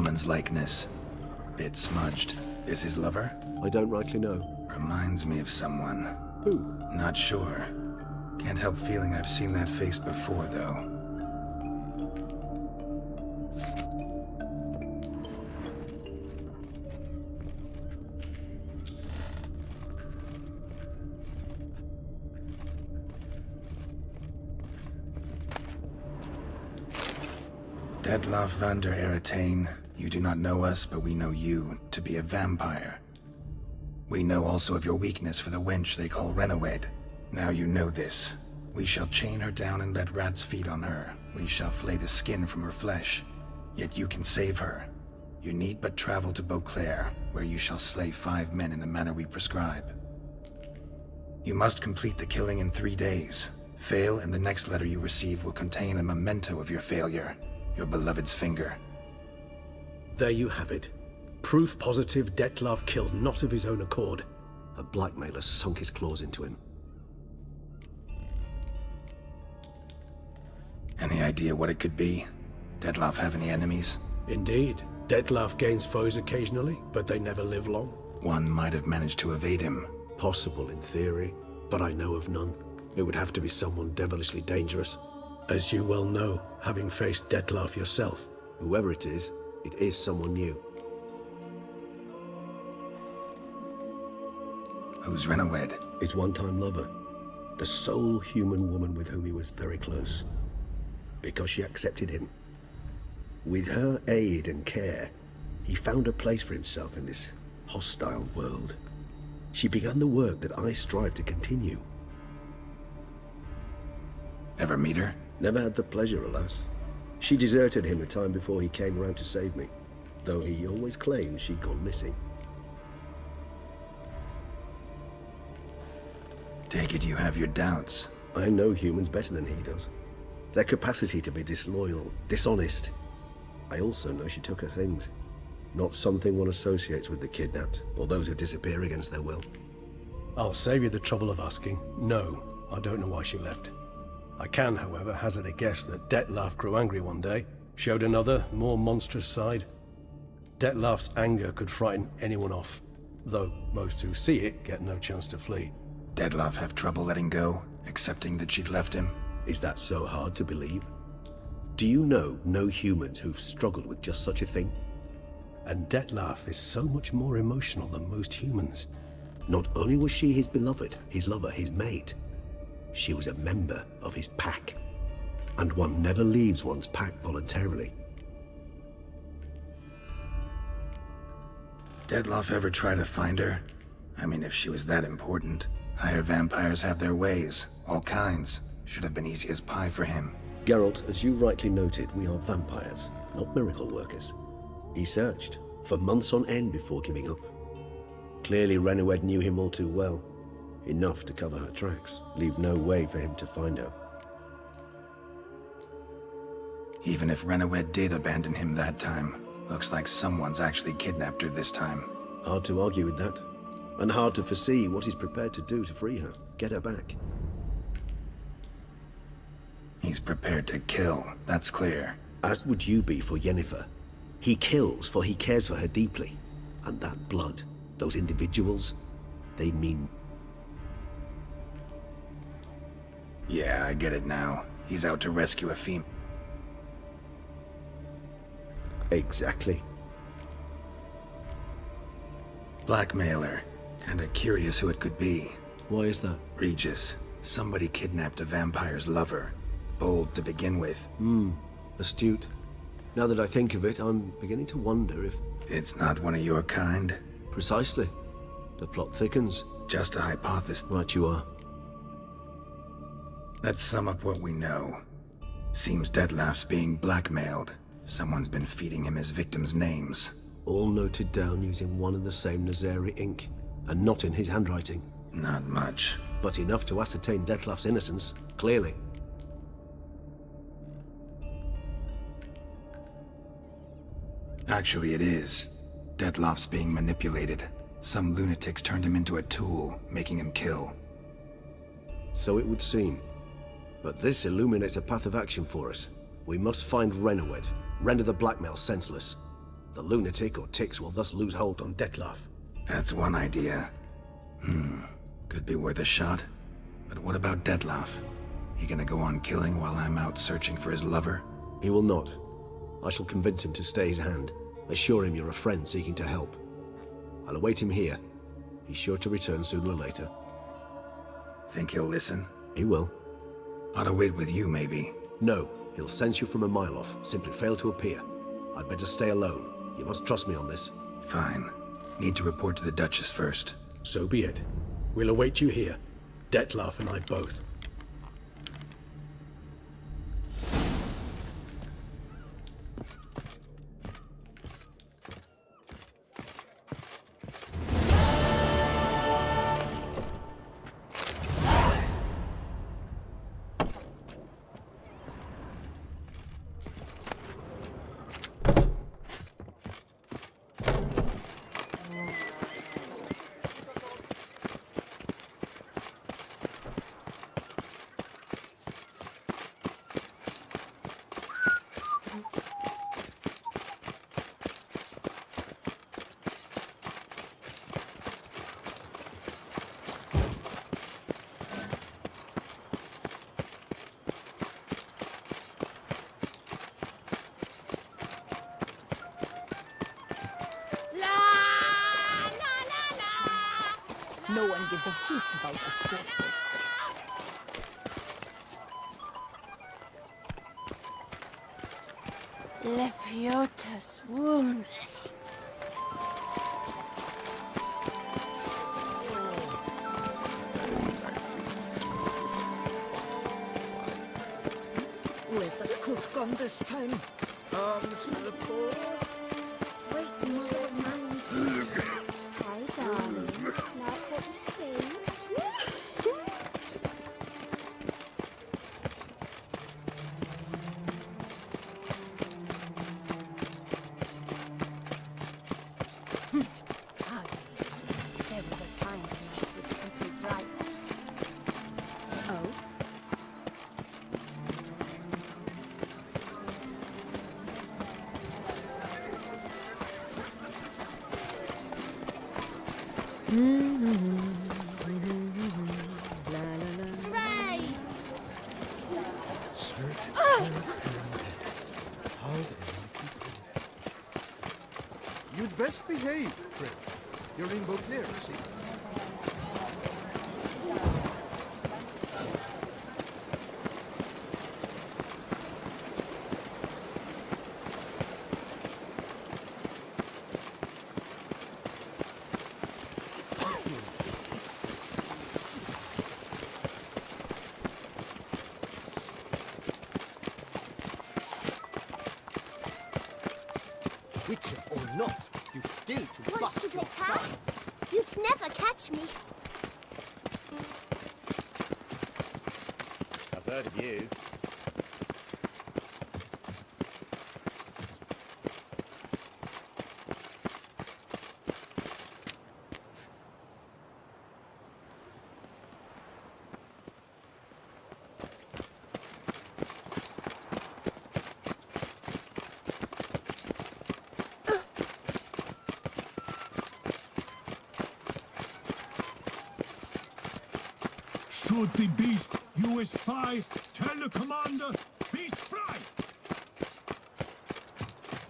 woman's likeness. Bit smudged. Is his lover? I don't rightly know. Reminds me of someone. Who? Not sure. Can't help feeling I've seen that face before, though. Detlaff van der Eretain, you do not know us, but we know you to be a vampire. We know also of your weakness for the wench they call Renowed. Now you know this. We shall chain her down and let rats feed on her. We shall flay the skin from her flesh. Yet you can save her. You need but travel to Beauclair, where you shall slay 5 men in the manner we prescribe. You must complete the killing in 3 days. Fail, and the next letter you receive will contain a memento of your failure. Your beloved's finger. There you have it. Proof positive Detlaff killed not of his own accord. A blackmailer sunk his claws into him. Any idea what it could be? Detlaff have any enemies? Indeed. Detlaff gains foes occasionally, but they never live long. One might have managed to evade him. Possible in theory, but I know of none. It would have to be someone devilishly dangerous. As you well know, having faced Detlaff yourself, whoever it is someone new. Who's Renowed? His one-time lover. The sole human woman with whom he was very close. Because she accepted him. With her aid and care, he found a place for himself in this hostile world. She began the work that I strive to continue. Ever meet her? Never had the pleasure, alas. She deserted him the time before he came around to save me, though he always claimed she'd gone missing. Take it you have your doubts. I know humans better than he does. Their capacity to be disloyal, dishonest. I also know she took her things. Not something one associates with the kidnapped, or those who disappear against their will. I'll save you the trouble of asking. No, I don't know why she left. I can, however, hazard a guess that Detlaff grew angry one day, showed another, more monstrous side. Detlaff's anger could frighten anyone off, though most who see it get no chance to flee. Detlaff have trouble letting go, accepting that she'd left him? Is that so hard to believe? Do you know no humans who've struggled with just such a thing? And Detlaff is so much more emotional than most humans. Not only was she his beloved, his lover, his mate, she was a member of his pack. And one never leaves one's pack voluntarily. Detlaff ever try to find her? I mean, if she was that important. Higher vampires have their ways, all kinds. Should have been easy as pie for him. Geralt, as you rightly noted, we are vampires, not miracle workers. He searched, for months on end before giving up. Clearly Renowed knew him all too well. Enough to cover her tracks, leave no way for him to find her. Even if Renowed did abandon him that time, looks like someone's actually kidnapped her this time. Hard to argue with that. And hard to foresee what he's prepared to do to free her, get her back. He's prepared to kill, that's clear. As would you be for Yennefer. He kills for he cares for her deeply. And that blood, those individuals, they mean... Yeah, I get it now. He's out to rescue a female. Exactly. Blackmailer. Kinda curious who it could be. Why is that? Regis. Somebody kidnapped a vampire's lover. Bold to begin with. Astute. Now that I think of it, I'm beginning to wonder if... It's not one of your kind? Precisely. The plot thickens. Just a hypothesis. Right you are. Let's sum up what we know. Seems Detlaff's being blackmailed. Someone's been feeding him his victims' names. All noted down using one and the same Nazeri ink, and not in his handwriting. Not much. But enough to ascertain Detlaff's innocence, clearly. Actually, it is. Detlaff's being manipulated. Some lunatics turned him into a tool, making him kill. So it would seem. But this illuminates a path of action for us. We must find Renowed, render the blackmail senseless. The lunatic or ticks will thus lose hold on Detlef. That's one idea. Could be worth a shot. But what about Detlef? He gonna go on killing while I'm out searching for his lover? He will not. I shall convince him to stay his hand. Assure him you're a friend seeking to help. I'll await him here. He's sure to return sooner or later. Think he'll listen? He will. Ought to wait with you, maybe. No, he'll sense you from a mile off. Simply fail to appear. I'd better stay alone. You must trust me on this. Fine. Need to report to the Duchess first. So be it. We'll await you here. Detlef and I both. No one gives a hoot about us poor folk. Lepiota's wounds. Where's the cook gone this time? Arms for the poor. Sweet mother of mine. Hi, darling. Like what you see? There was a time when I would simply drive. Oh? Hooray! You'd best behave, Fred. You're rainbow clear, see? Witcher or not, you've still to Wants bust to your get time? You'd never catch me. I've heard of you. Should the beast you espy, tell the commander, be spry!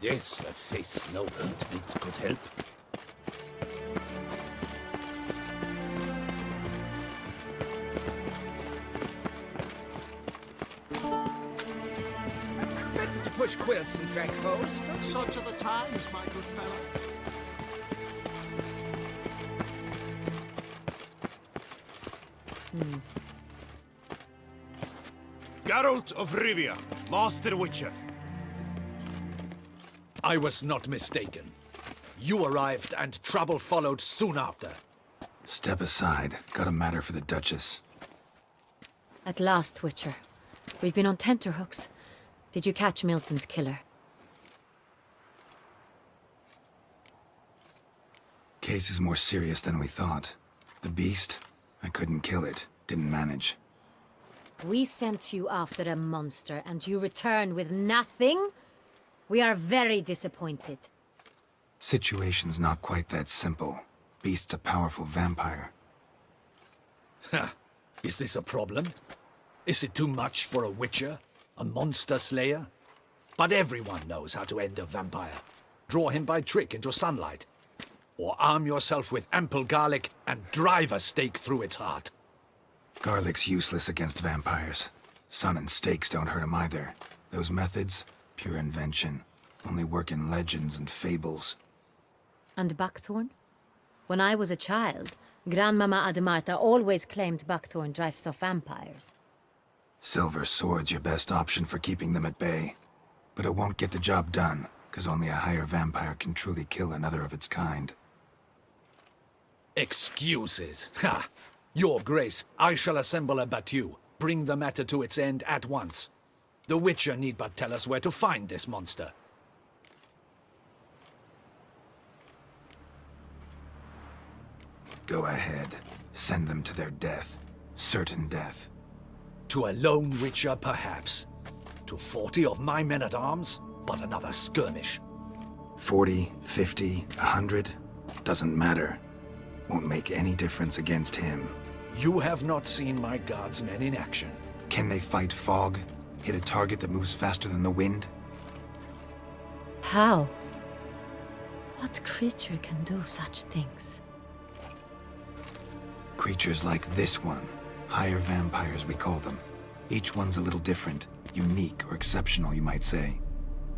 Yes, a face no ointment could help. Better to push quilts and drag hose. Such are the times, my good fellow. Geralt of Rivia, Master Witcher. I was not mistaken. You arrived and trouble followed soon after. Step aside. Got a matter for the Duchess. At last, Witcher. We've been on tenterhooks. Did you catch Milton's killer? Case is more serious than we thought. The beast? I couldn't kill it. Didn't manage. We sent you after a monster, and you returned with nothing? We are very disappointed. Situation's not quite that simple. Beast's a powerful vampire. Ha! Is this a problem? Is it too much for a witcher? A monster slayer? But everyone knows how to end a vampire. Draw him by trick into sunlight. Or arm yourself with ample garlic and drive a stake through its heart. Garlic's useless against vampires. Sun and stakes don't hurt him either. Those methods, pure invention. Only work in legends and fables. And buckthorn? When I was a child, Grandmama Ademarta always claimed buckthorn drives off vampires. Silver sword's your best option for keeping them at bay. But it won't get the job done, because only a higher vampire can truly kill another of its kind. Excuses. Ha! Your Grace, I shall assemble a battue. Bring the matter to its end at once. The Witcher need but tell us where to find this monster. Go ahead. Send them to their death. Certain death. To a lone Witcher, perhaps. To 40 of my men-at-arms, but another skirmish. 40, 50, 100? Doesn't matter. Won't make any difference against him. You have not seen my guardsmen in action. Can they fight fog? Hit a target that moves faster than the wind? How? What creature can do such things? Creatures like this one. Higher vampires, we call them. Each one's a little different. Unique or exceptional, you might say.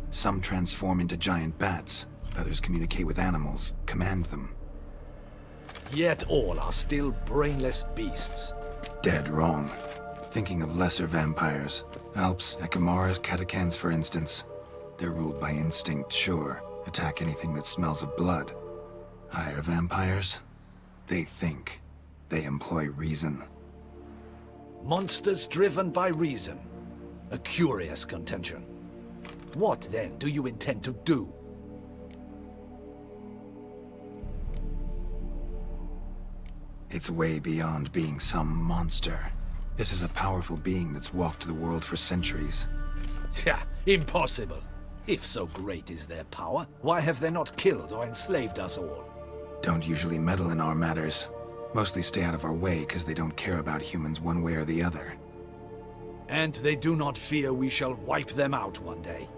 Some transform into giant bats. Others communicate with animals, command them. Yet all are still brainless beasts. Dead wrong. Thinking of lesser vampires. Alps, Ekamaras, Catacans, for instance. They're ruled by instinct, sure. Attack anything that smells of blood. Higher vampires? They think. They employ reason. Monsters driven by reason. A curious contention. What, then, do you intend to do? It's way beyond being some monster. This is a powerful being that's walked the world for centuries. Tja, impossible. If so great is their power, why have they not killed or enslaved us all? Don't usually meddle in our matters. Mostly stay out of our way because they don't care about humans one way or the other. And they do not fear we shall wipe them out one day.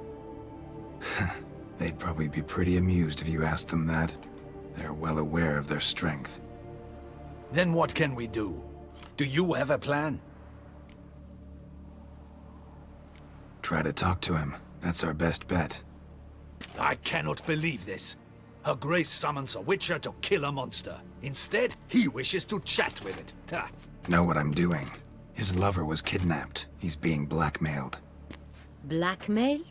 They'd probably be pretty amused if you asked them that. They're well aware of their strength. Then what can we do? Do you have a plan? Try to talk to him. That's our best bet. I cannot believe this. Her Grace summons a Witcher to kill a monster. Instead, he wishes to chat with it. Ha. Know what I'm doing. His lover was kidnapped. He's being blackmailed. Blackmailed?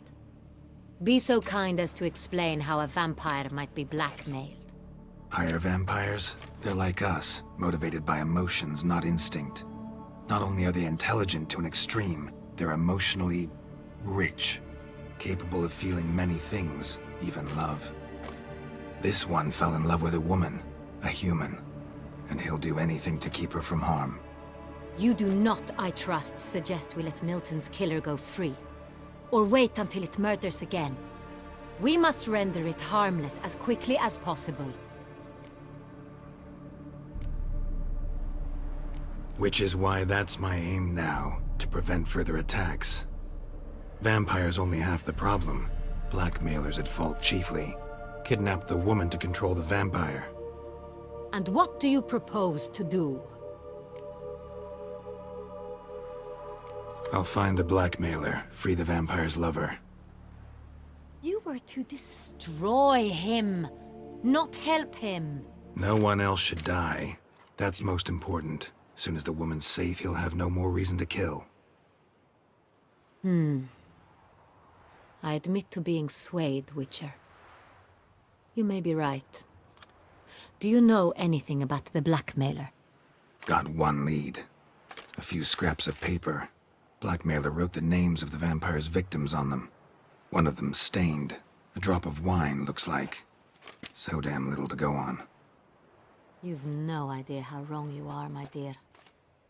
Be so kind as to explain how a vampire might be blackmailed. Higher vampires? They're like us, motivated by emotions, not instinct. Not only are they intelligent to an extreme, they're emotionally rich. Capable of feeling many things, even love. This one fell in love with a woman, a human, and he'll do anything to keep her from harm. You do not, I trust, suggest we let Milton's killer go free. Or wait until it murders again. We must render it harmless as quickly as possible. Which is why that's my aim now, to prevent further attacks. Vampires only half the problem. Blackmailers at fault chiefly. Kidnap the woman to control the vampire. And what do you propose to do? I'll find the blackmailer, free the vampire's lover. You were to destroy him, not help him. No one else should die. That's most important. Soon as the woman's safe, he'll have no more reason to kill. I admit to being swayed, Witcher. You may be right. Do you know anything about the blackmailer? Got one lead. A few scraps of paper. Blackmailer wrote the names of the vampire's victims on them. One of them stained. A drop of wine, looks like. So damn little to go on. You've no idea how wrong you are, my dear.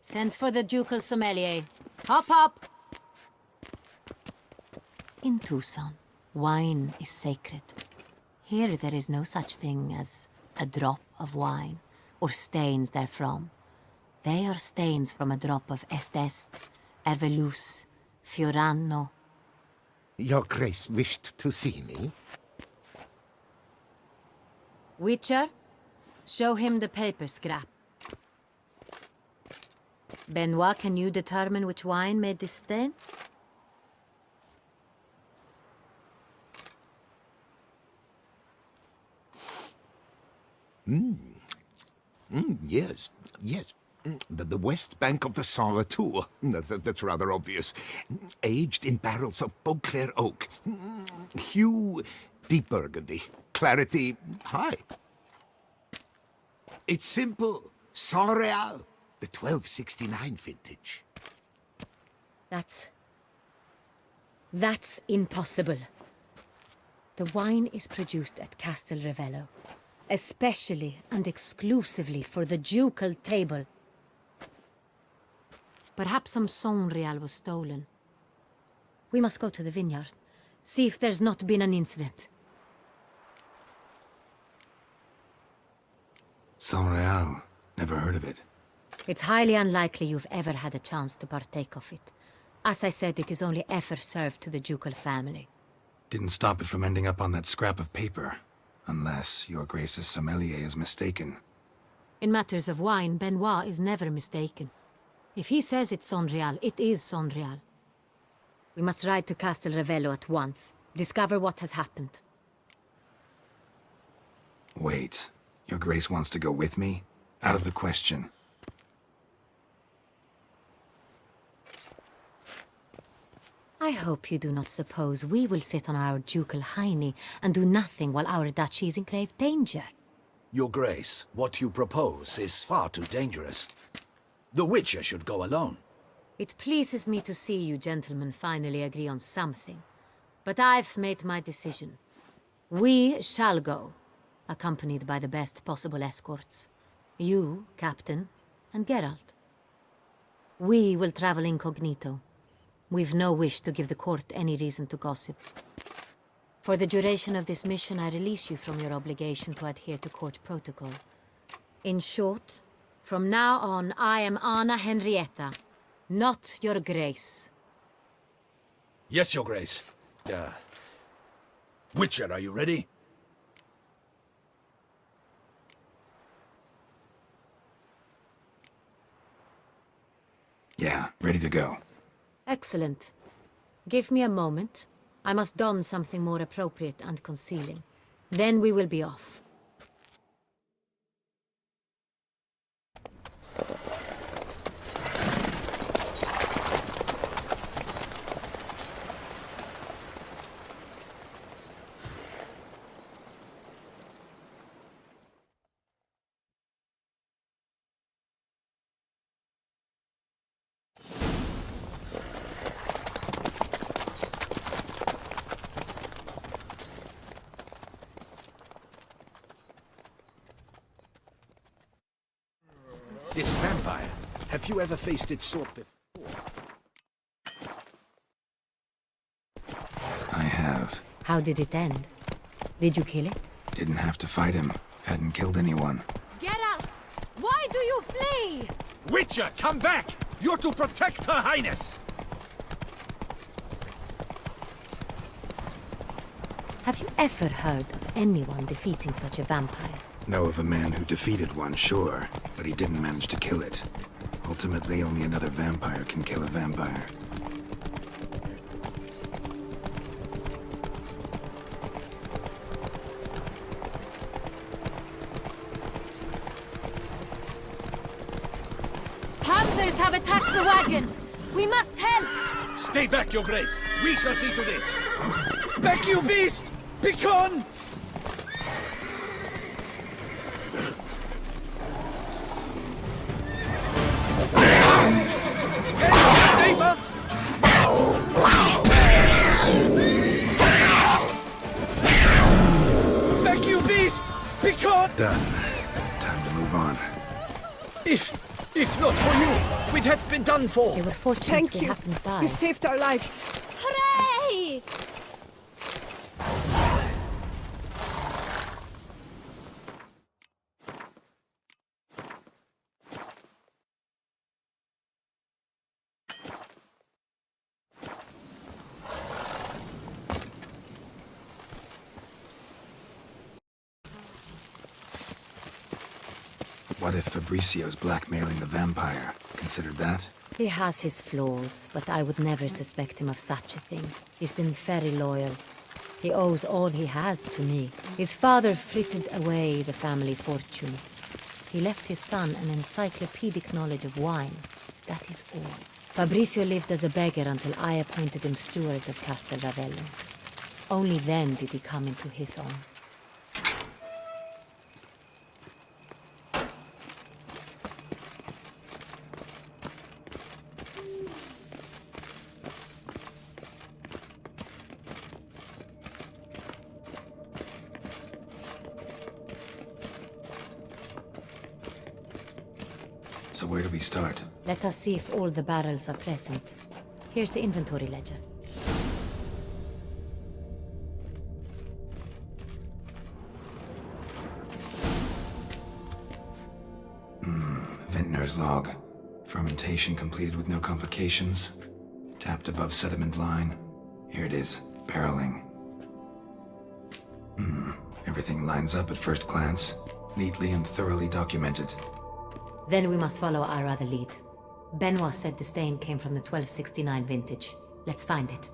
Send for the ducal sommelier. Hop, hop! In Tucson, wine is sacred. Here there is no such thing as a drop of wine, or stains therefrom. They are stains from a drop of Est, Ervelus, Fiorano. Your Grace wished to see me? Witcher, show him the paper scrap. Benoit, can you determine which wine made this stain? Yes, yes. The west bank of the Saint Retour. That's rather obvious. Aged in barrels of Beauclair oak. Hue, deep burgundy. Clarity, high. It's simple. Saint Real, the 1269 vintage. That's impossible. The wine is produced at Castel Ravello, especially and exclusively for the ducal table. Perhaps some Saint Real was stolen. We must go to the vineyard, see if there's not been an incident. Saint Real. Never heard of it. It's highly unlikely you've ever had a chance to partake of it. As I said, it is only ever served to the ducal family. Didn't stop it from ending up on that scrap of paper. Unless your Grace's sommelier is mistaken. In matters of wine, Benoit is never mistaken. If he says it's Saint Real, it is Saint Real. We must ride to Castel Ravello at once. Discover what has happened. Wait. Your Grace wants to go with me? Out of the question. I hope you do not suppose we will sit on our ducal hiney and do nothing while our duchy is in grave danger. Your Grace, what you propose is far too dangerous. The Witcher should go alone. It pleases me to see you gentlemen finally agree on something. But I've made my decision. We shall go, accompanied by the best possible escorts. You, Captain, and Geralt. We will travel incognito. We've no wish to give the court any reason to gossip. For the duration of this mission, I release you from your obligation to adhere to court protocol. In short, from now on, I am Anna Henrietta, not your Grace. Yes, Your Grace. Witcher, are you ready? Yeah, ready to go. Excellent. Give me a moment. I must don something more appropriate and concealing. Then we will be off. This vampire, have you ever faced its sort before? I have. How did it end? Did you kill it? Didn't have to fight him. Hadn't killed anyone. Geralt! Why do you flee? Witcher, come back! You're to protect Her Highness! Have you ever heard of anyone defeating such a vampire? Know of a man who defeated one, sure, but he didn't manage to kill it. Ultimately, only another vampire can kill a vampire. Panthers have attacked the wagon! We must help! Stay back, Your Grace! We shall see to this! Back, you beast! Begone! Save us! Back, you beast! Begone! Done. Time to move on. If not for you, we'd have been done for. They were fortunate Thank we you. happened by. You saved our lives. Hooray! What if Fabricio's blackmailing the vampire? Considered that? He has his flaws, but I would never suspect him of such a thing. He's been very loyal. He owes all he has to me. His father frittered away the family fortune. He left his son an encyclopedic knowledge of wine. That is all. Fabricio lived as a beggar until I appointed him steward of Castel Ravello. Only then did he come into his own. So where do we start? Let us see if all the barrels are present. Here's the inventory ledger. Vintner's log. Fermentation completed with no complications. Tapped above sediment line. Here it is. Barreling. Everything lines up at first glance. Neatly and thoroughly documented. Then we must follow our other lead. Benoit said the stain came from the 1269 vintage. Let's find it.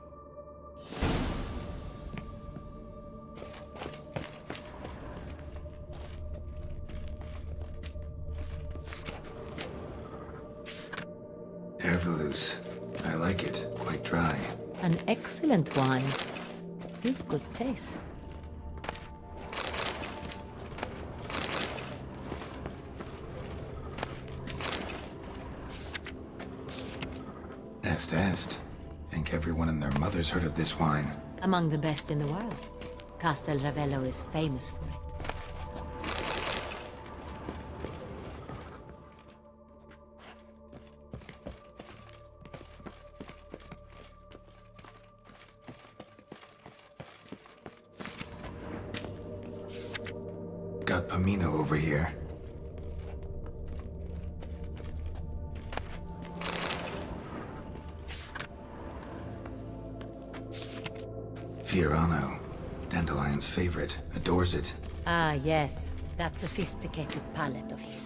Herveloos. I like it. Quite dry. An excellent wine. You've good taste. Est. Think everyone and their mother's heard of this wine. Among the best in the world. Castel Ravello is famous for it. Got Pomino over here. Fiorano. Dandelion's favorite. Adores it. Ah, yes. That sophisticated palate of his.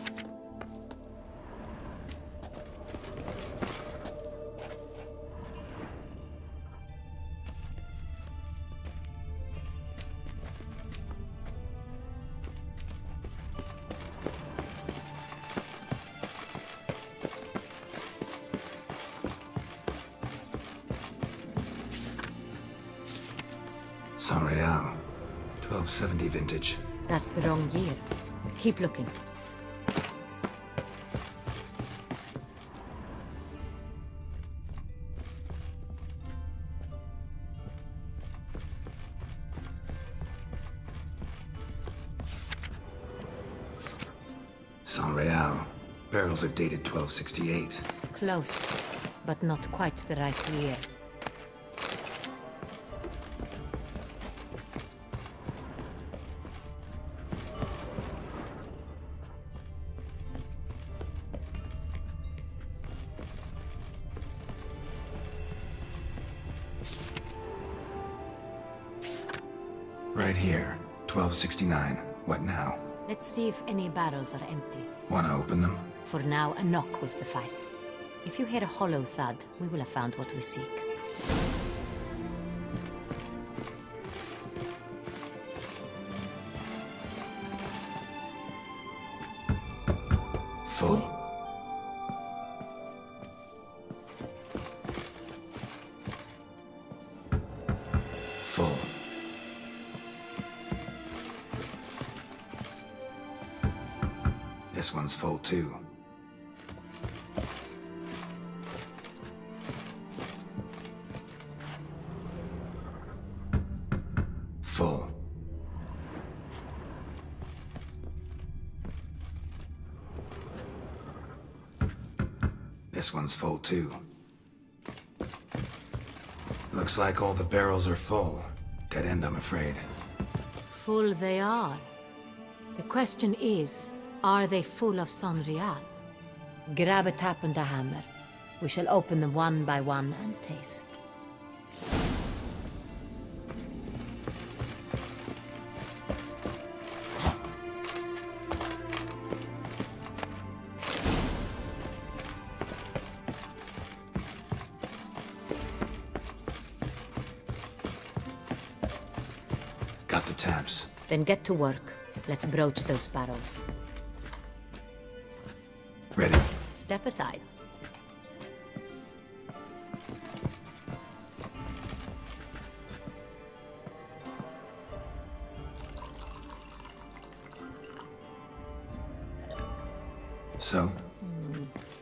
San Real. 1270 vintage. That's the wrong year. Keep looking. San Real. Barrels are dated 1268. Close, but not quite the right year. Right here. 1269. What now? Let's see if any barrels are empty. Wanna open them? For now, a knock will suffice. If you hear a hollow thud, we will have found what we seek. Full. Full. This one's full too. Full. This one's full too. Looks like all the barrels are full. Dead end, I'm afraid. Full they are. The question is, are they full of San Real? Grab a tap and a hammer. We shall open them one by one and taste. Got the taps. Then get to work. Let's broach those barrels. Ready. Step aside. So?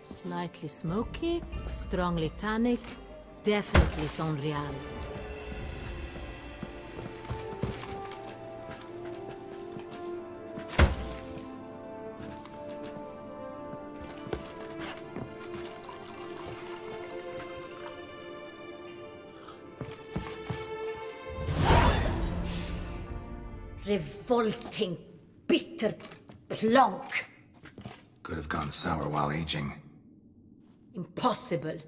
Slightly smoky, strongly tannic, definitely Sonreal. Revolting, bitter plonk. Could have gone sour while aging. Impossible.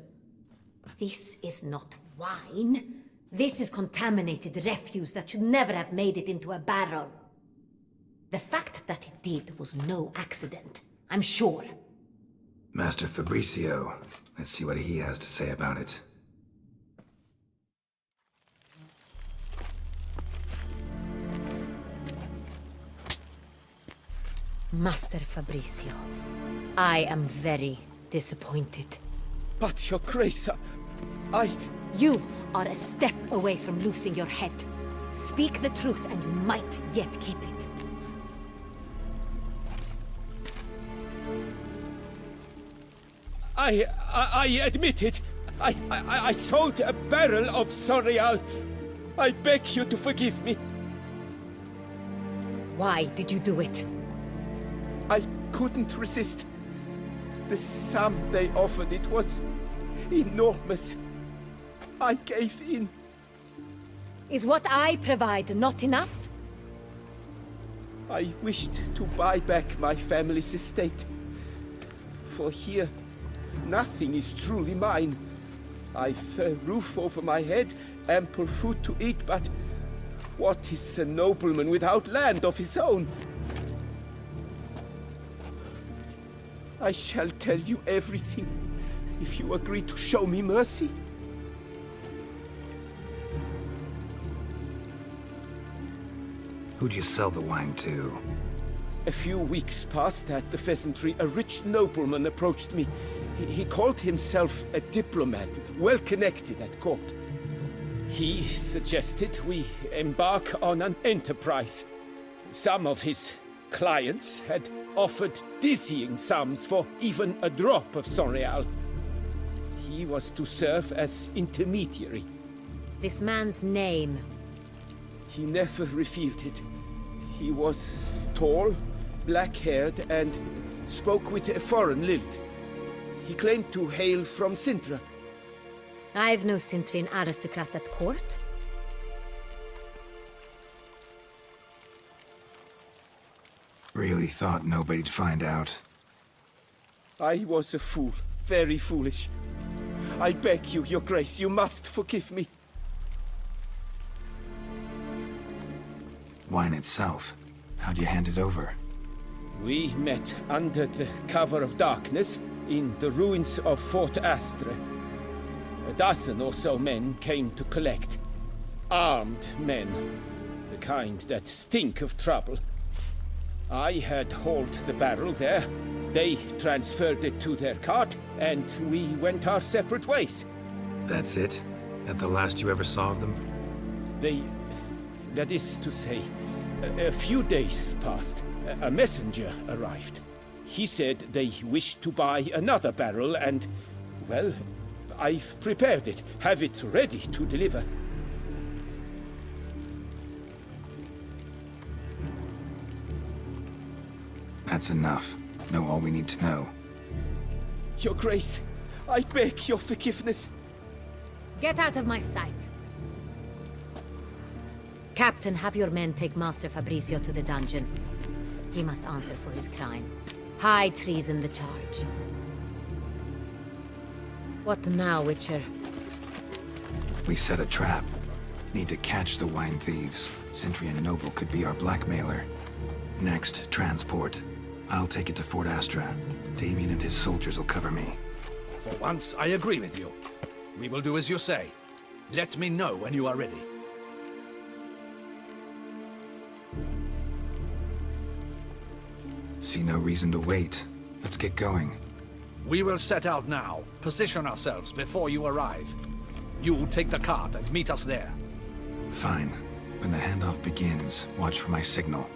This is not wine. This is contaminated refuse that should never have made it into a barrel. The fact that it did was no accident, I'm sure. Master Fabricio. Let's see what he has to say about it. Master Fabricio, I am very disappointed. But, Your Grace, You are a step away from losing your head. Speak the truth and you might yet keep it. I admit it. I sold a barrel of Sonreal. I beg you to forgive me. Why did you do it? I couldn't resist. The sum they offered, it was enormous. I gave in. Is what I provide not enough? I wished to buy back my family's estate. For here, nothing is truly mine. I've a roof over my head, ample food to eat, but what is a nobleman without land of his own? I shall tell you everything, if you agree to show me mercy. Who'd you sell the wine to? A few weeks past at the pheasantry, a rich nobleman approached me. He called himself a diplomat, well connected at court. He suggested we embark on an enterprise. Some of his clients had offered dizzying sums for even a drop of Sonreal. He was to serve as intermediary. This man's name. He never revealed it. He was tall, black-haired, and spoke with a foreign lilt. He claimed to hail from Sintra. I've no Cintrian aristocrat at court. Really thought nobody'd find out. I was a fool, very foolish. I beg you, Your Grace, you must forgive me. Wine itself. How'd you hand it over? We met under the cover of darkness in the ruins of Fort Astre. A dozen or so men came to collect. Armed men. The kind that stink of trouble. I had hauled the barrel there. They transferred it to their cart, and we went our separate ways. That's it? That the last you ever saw of them? That is to say, a few days passed. A messenger arrived. He said they wished to buy another barrel and, well, I've prepared it, have it ready to deliver. That's enough. Know all we need to know. Your Grace, I beg your forgiveness. Get out of my sight. Captain, have your men take Master Fabricio to the dungeon. He must answer for his crime. High treason the charge. What now, Witcher? We set a trap. Need to catch the wine thieves. Cintrian Noble could be our blackmailer. Next, transport. I'll take it to Fort Astra. Damien and his soldiers will cover me. For once, I agree with you. We will do as you say. Let me know when you are ready. see no reason to wait. Let's get going. We will set out now. Position ourselves before you arrive. You take the cart and meet us there. Fine. When the handoff begins, watch for my signal.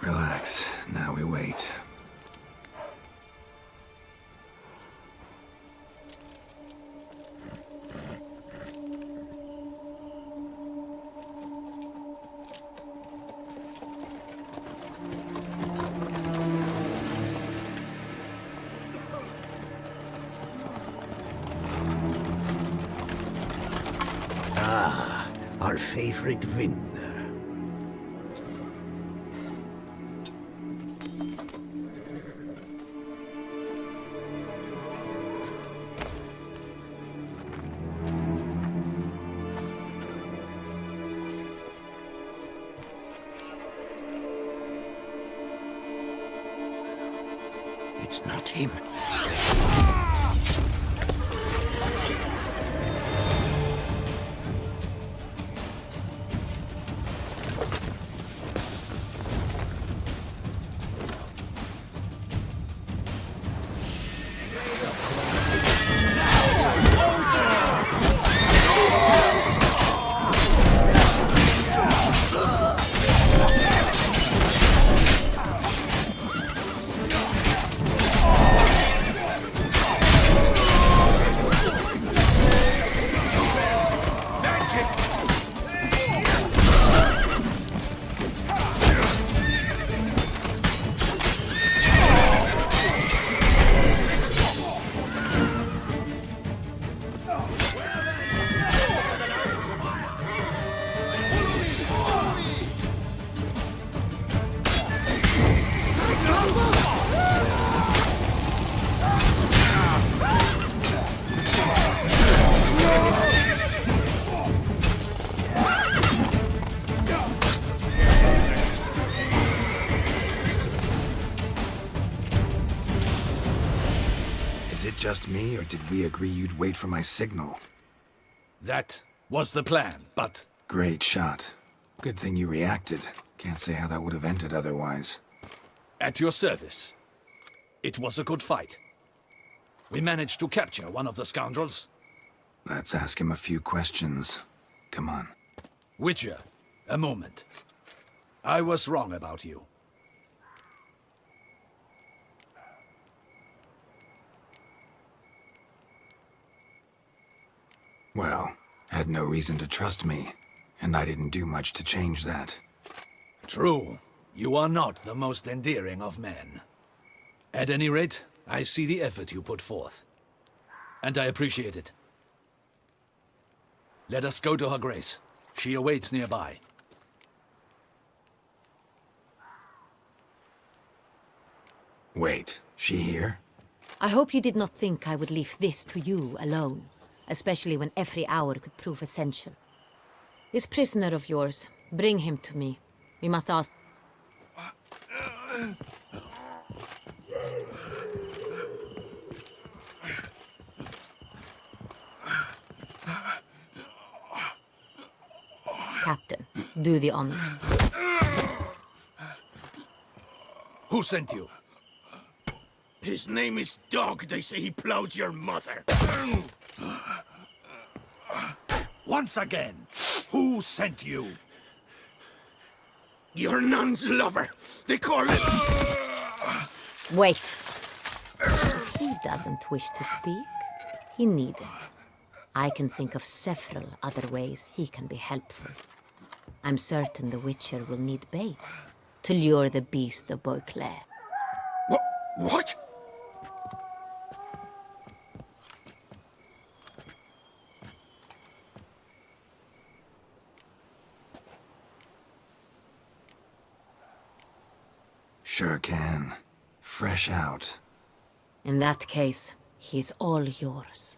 Relax. Now we wait. Our favorite vintner. It's not him. Is it just me, or did we agree you'd wait for my signal? That was the plan, but Great shot. Good thing you reacted. Can't say how that would have ended otherwise. at your service. It was a good fight. We managed to capture one of the scoundrels. Let's ask him a few questions. Come on. Witcher, a moment. I was wrong about you. Well, had no reason to trust me, and I didn't do much to change that. True. You are not the most endearing of men. At any rate, I see the effort you put forth. And I appreciate it. Let us go to her grace. She awaits nearby. Wait, she here? I hope you did not think I would leave this to you alone, especially when every hour could prove essential. This prisoner of yours, bring him to me. We must ask... Captain, do the honors. Who sent you? His name is Dog. They say he plowed your mother. Once again, who sent you? Your nun's lover. They call it... Wait. If he doesn't wish to speak, he needn't. I can think of several other ways he can be helpful. I'm certain the Witcher will need bait to lure the beast of Beauclair. What? Sure can. Fresh out. In that case, He's all yours.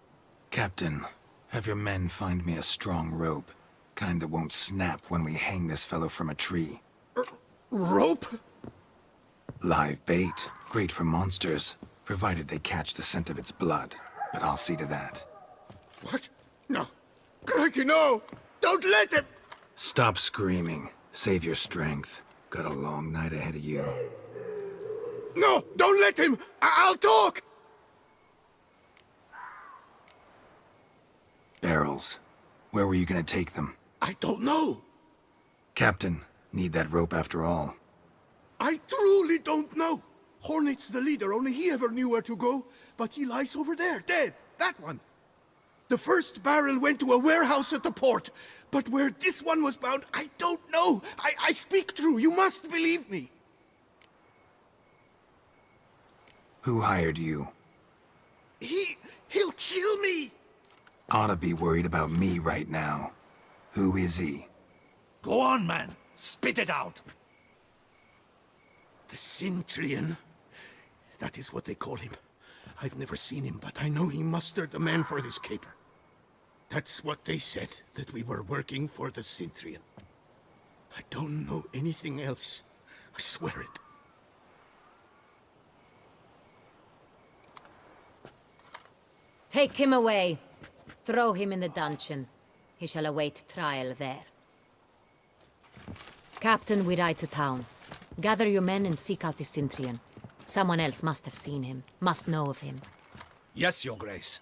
Captain, have your men find me a strong rope. Kind that won't snap when we hang this fellow from a tree. Rope? Live bait. Great for monsters, provided they catch the scent of its blood. But I'll see to that. What? No. Crikey, no! Don't let him! Stop screaming. Save your strength. Got a long night ahead of you. No! Don't let him! I'll talk! Barrels. Where were you gonna take them? I don't know. Captain, need that rope after all. I truly don't know. Hornet's the leader, only he ever knew where to go. But he lies over there, dead. That one. The first barrel went to a warehouse at the port. But where this one was bound, I don't know. I speak true. You must believe me. Who hired you? He'll kill me. Oughta be worried about me right now. Who is he? Go on, man. Spit it out. The Syntrian. That is what they call him. I've never seen him, but I know he mustered the man for this caper. That's what they said, that we were working for the Syntrian. I don't know anything else. I swear it. Take him away. Throw him in the dungeon. He shall await trial there. Captain, we ride to town. Gather your men and seek out the Syntrian. Someone else must have seen him, must know of him. Yes, Your Grace.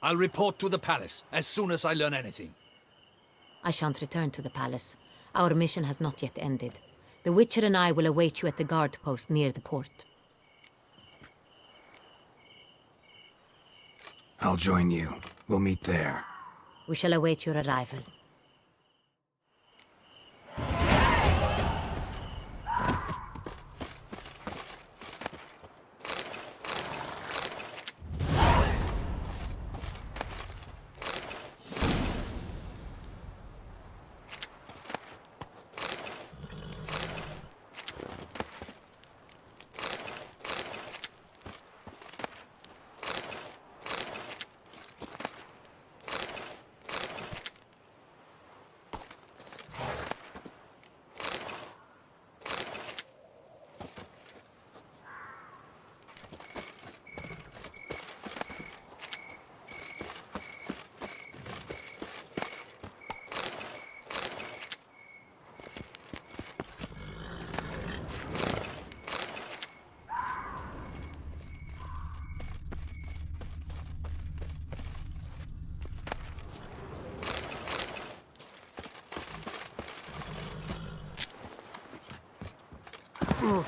I'll report to the palace as soon as I learn anything. I shan't return to the palace. Our mission has not yet ended. The Witcher and I will await you at the guard post near the port. I'll join you. We'll meet there. We shall await your arrival. Ugh.